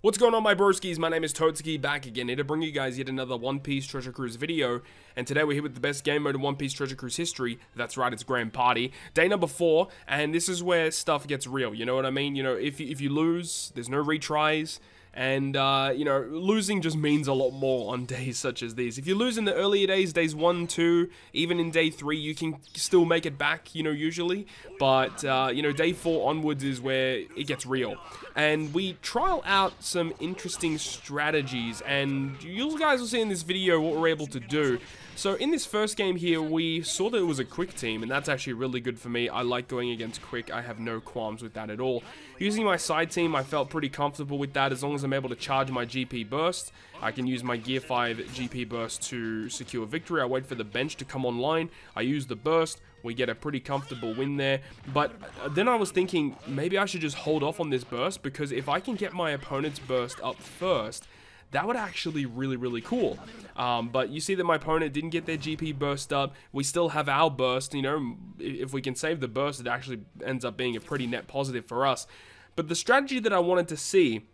What's going on, my broskiis? My name is Toadskii, back again here to bring you guys yet another One Piece Treasure Cruise video. And today we're here with the best game mode in One Piece Treasure Cruise history. That's right, it's Grand Party. Day number 4, and this is where stuff gets real, you know what I mean? You know, if you lose, there's no retries. And, you know, losing just means a lot more on days such as these. If you lose in the earlier days, days 1, 2, even in day 3, you can still make it back, you know, usually. But, you know, day 4 onwards is where it gets real. And we trial out some interesting strategies, and you guys will see in this video what we're able to do. So in this first game here, we saw that it was a quick team, and that's actually really good for me. I like going against quick. I have no qualms with that at all. Using my side team, I felt pretty comfortable with that as long as I'm able to charge my GP burst. I can use my Gear 5 GP burst to secure victory. I wait for the bench to come online. I use the burst. We get a pretty comfortable win there. But then I was thinking, maybe I should just hold off on this burst, because if I can get my opponent's burst up first, that would actually really cool. But you see that my opponent didn't get their GP burst up. We still have our burst, you know. If we can save the burst, it actually ends up being a pretty net positive for us. But the strategy that I wanted to see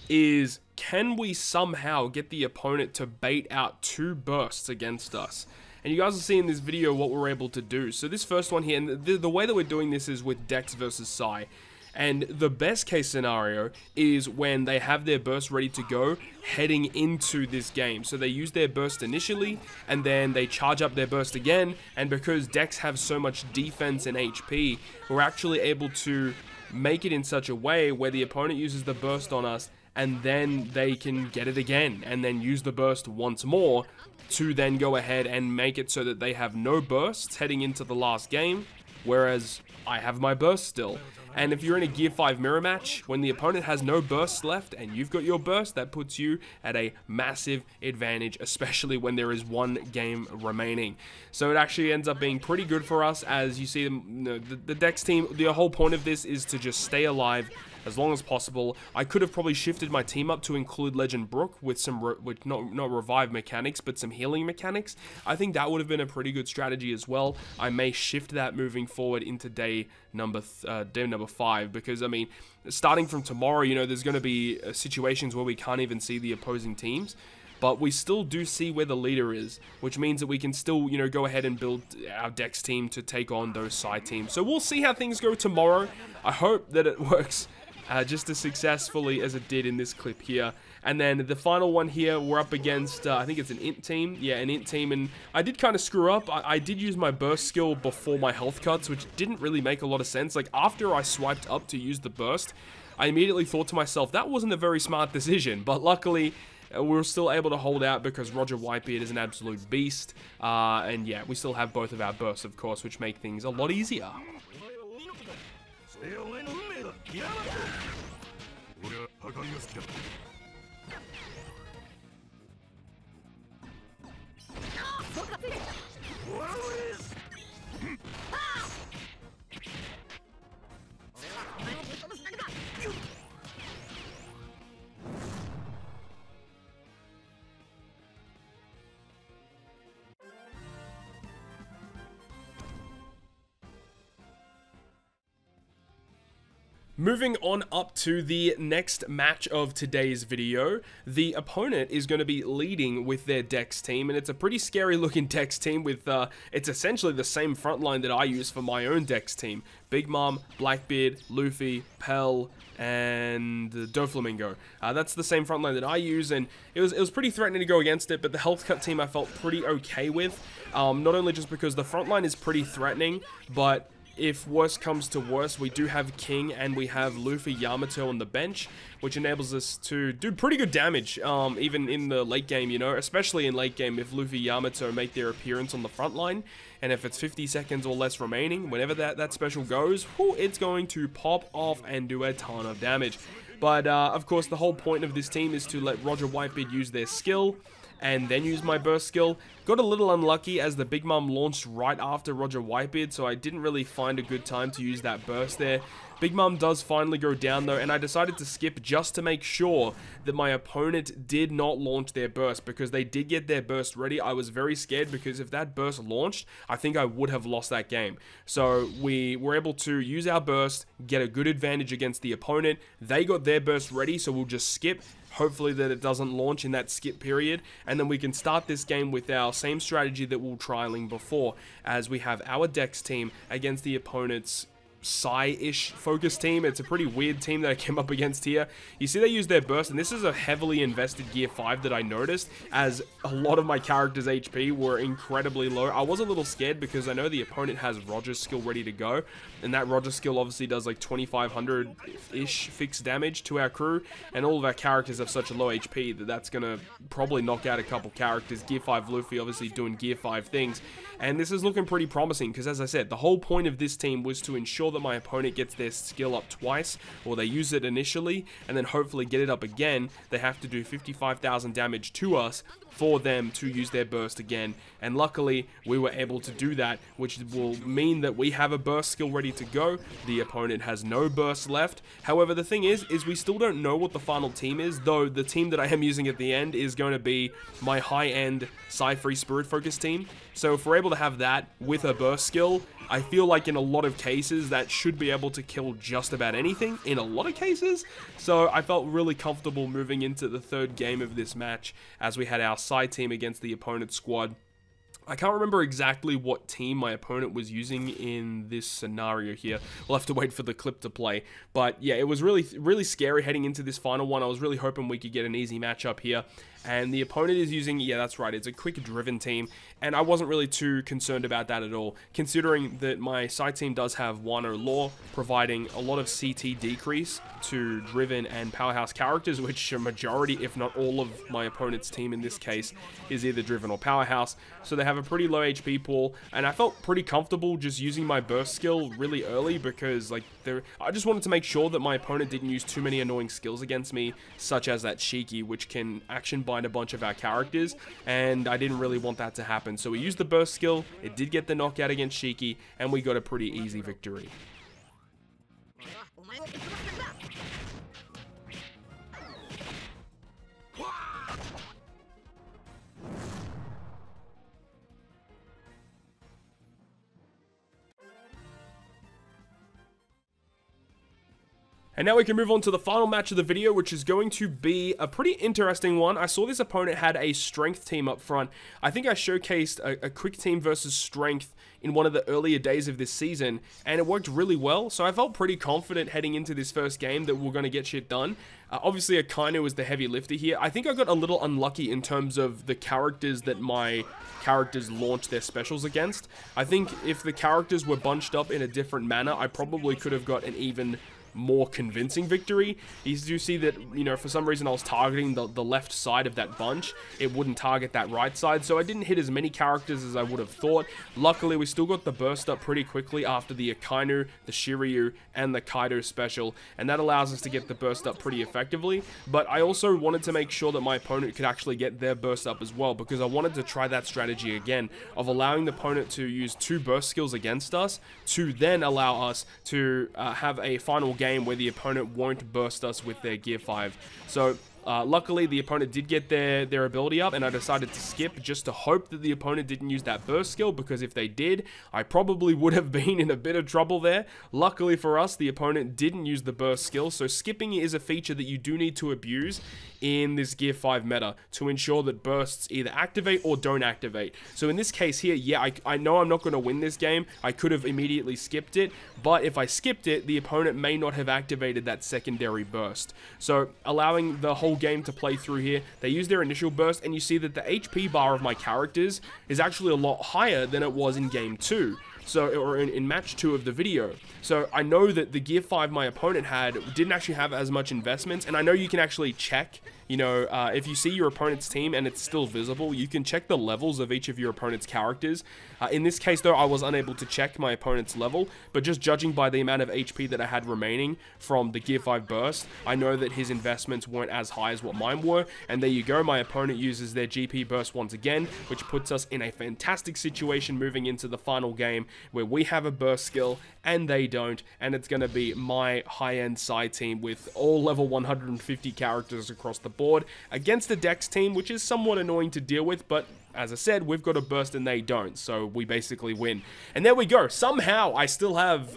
is, can we somehow get the opponent to bait out 2 bursts against us? And you guys will see in this video what we're able to do. So this first one here, and the way that we're doing this is with Dex versus Sai. And the best case scenario is when they have their burst ready to go heading into this game. So they use their burst initially, and then they charge up their burst again. And because Dex have so much defense and HP, we're actually able to make it in such a way where the opponent uses the burst on us, and then they can get it again, and then use the burst once more to then go ahead and make it so that they have no bursts heading into the last game, whereas I have my burst still. And if you're in a Gear 5 mirror match, when the opponent has no bursts left and you've got your burst, that puts you at a massive advantage, especially when there is 1 game remaining. So it actually ends up being pretty good for us. As you see, the Dex team, the whole point of this is to just stay alive as long as possible. I could have probably shifted my team up to include Legend Brook with some, not revive mechanics, but some healing mechanics. I think that would have been a pretty good strategy as well. I may shift that moving forward into day number 5, because, I mean, starting from tomorrow, you know, there's going to be situations where we can't even see the opposing teams. But we still do see where the leader is, which means that we can still, you know, go ahead and build our Dex team to take on those side teams. So we'll see how things go tomorrow. I hope that it works just as successfully as it did in this clip here. And then the final one here, we're up against, I think it's an int team. Yeah, an int team. And I did kind of screw up. I did use my burst skill before my health cuts, which didn't really make a lot of sense. Like, after I swiped up to use the burst, I immediately thought to myself, that wasn't a very smart decision. But luckily, we were still able to hold out because Roger Whitebeard is an absolute beast. And yeah, we still have both of our bursts, of course, which make things a lot easier. Moving on up to the next match of today's video, the opponent is going to be leading with their Dex team, and it's a pretty scary looking Dex team with, it's essentially the same front line that I use for my own Dex team. Big Mom, Blackbeard, Luffy, Pell, and Doflamingo. That's the same front line that I use, and it was pretty threatening to go against it, but the health cut team I felt pretty okay with, not only just because the front line is pretty threatening, but if worse comes to worse, we do have King and we have Luffy Yamato on the bench, which enables us to do pretty good damage, even in the late game, you know, especially in late game if Luffy Yamato make their appearance on the front line, and if it's 50 seconds or less remaining, whenever that special goes, whew, it's going to pop off and do a ton of damage. But, of course, the whole point of this team is to let Roger Whitebeard use their skill, and then use my burst skill. Got a little unlucky as the Big Mom launched right after Roger Whitebeard, so I didn't really find a good time to use that burst there. Big Mom does finally go down though, and I decided to skip just to make sure that my opponent did not launch their burst, because they did get their burst ready. I was very scared because if that burst launched, I think I would have lost that game. So we were able to use our burst, get a good advantage against the opponent. They got their burst ready, so we'll just skip. Hopefully that it doesn't launch in that skip period, and then we can start this game with our same strategy that we were trialing before, as we have our Dex team against the opponent's Psy-ish focus team. It's a pretty weird team that I came up against here. You see they use their burst, and this is a heavily invested gear 5 that I noticed, as a lot of my characters' HP were incredibly low. I was a little scared because I know the opponent has Roger's skill ready to go, and that Roger skill obviously does like 2500-ish fixed damage to our crew, and all of our characters have such a low HP that that's gonna probably knock out a couple characters. Gear 5 Luffy obviously doing Gear 5 things, and this is looking pretty promising because, as I said, the whole point of this team was to ensure that my opponent gets their skill up twice, or they use it initially and then hopefully get it up again. They have to do 55,000 damage to us for them to use their burst again, and luckily we were able to do that, which will mean that we have a burst skill ready to go. The opponent has no burst left. However, the thing is we still don't know what the final team is, though the team that I am using at the end is going to be my high-end Psy-free Spirit Focus team. So if we're able to have that with a burst skill, I feel like in a lot of cases that should be able to kill just about anything in a lot of cases. So I felt really comfortable moving into the third game of this match, as we had our Psy team against the opponent's squad. I can't remember exactly what team my opponent was using in this scenario here. We'll have to wait for the clip to play. But yeah, it was really scary heading into this final one. I was really hoping we could get an easy matchup here. And the opponent is using, yeah, that's right, it's a quick driven team, and I wasn't really too concerned about that at all, considering that my side team does have 1-0 law, providing a lot of CT decrease to driven and powerhouse characters, which a majority, if not all of my opponent's team in this case, is either driven or powerhouse. So they have a pretty low HP pool, and I felt pretty comfortable just using my burst skill really early, because like I just wanted to make sure that my opponent didn't use too many annoying skills against me, such as that Shiki, which can action bind a bunch of our characters, and I didn't really want that to happen. So we used the burst skill, it did get the knockout against Shiki, and we got a pretty easy victory. And now we can move on to the final match of the video, which is going to be a pretty interesting one. I saw this opponent had a strength team up front. I think I showcased a quick team versus strength in one of the earlier days of this season, and it worked really well, so I felt pretty confident heading into this first game that we're going to get shit done. Obviously, Akainu was the heavy lifter here. I think I got a little unlucky in terms of the characters that my characters launched their specials against. I think if the characters were bunched up in a different manner, I probably could have got an even more convincing victory. You do see that, you know, for some reason I was targeting the left side of that bunch. It wouldn't target that right side, so I didn't hit as many characters as I would have thought. Luckily, we still got the burst up pretty quickly after the Akainu, the Shiryu, and the Kaido special, and that allows us to get the burst up pretty effectively. But I also wanted to make sure that my opponent could actually get their burst up as well, because I wanted to try that strategy again of allowing the opponent to use 2 burst skills against us to then allow us to have a final game where the opponent won't burst us with their Gear 5. So luckily the opponent did get their ability up, and I decided to skip just to hope that the opponent didn't use that burst skill, because if they did, I probably would have been in a bit of trouble there. Luckily for us, the opponent didn't use the burst skill, so skipping is a feature that you do need to abuse in this Gear 5 meta to ensure that bursts either activate or don't activate. So in this case here, yeah, I know I'm not going to win this game. I could have immediately skipped it, but if I skipped it, the opponent may not have activated that secondary burst. So allowing the whole game to play through here, they use their initial burst, and you see that the HP bar of my characters is actually a lot higher than it was in game 2. So, or in match 2 of the video. So I know that the gear 5 my opponent had didn't actually have as much investments, and I know you can actually check, you know, if you see your opponent's team and it's still visible, you can check the levels of each of your opponent's characters. In this case, though, I was unable to check my opponent's level, but just judging by the amount of HP that I had remaining from the Gear 5 burst, I know that his investments weren't as high as what mine were, and there you go, my opponent uses their GP burst once again, which puts us in a fantastic situation moving into the final game, where we have a burst skill, and they don't, and it's going to be my high-end side team with all level 150 characters across the board, against the Dex team, which is somewhat annoying to deal with, but as I said, we've got a burst and they don't, so we basically win. And there we go. Somehow, I still have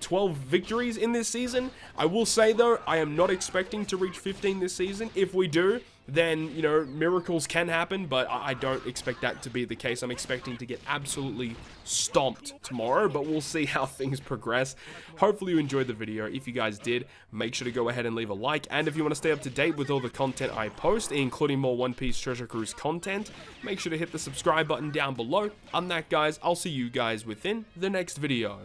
12 victories in this season. I will say, though, I am not expecting to reach 15 this season. If we do, then, you know, miracles can happen, but I don't expect that to be the case. I'm expecting to get absolutely stomped tomorrow, but we'll see how things progress. Hopefully you enjoyed the video. If you guys did, make sure to go ahead and leave a like, and if you want to stay up to date with all the content I post, including more One Piece Treasure Cruise content, make sure to hit the subscribe button down below. On that, guys, I'll see you guys within the next video.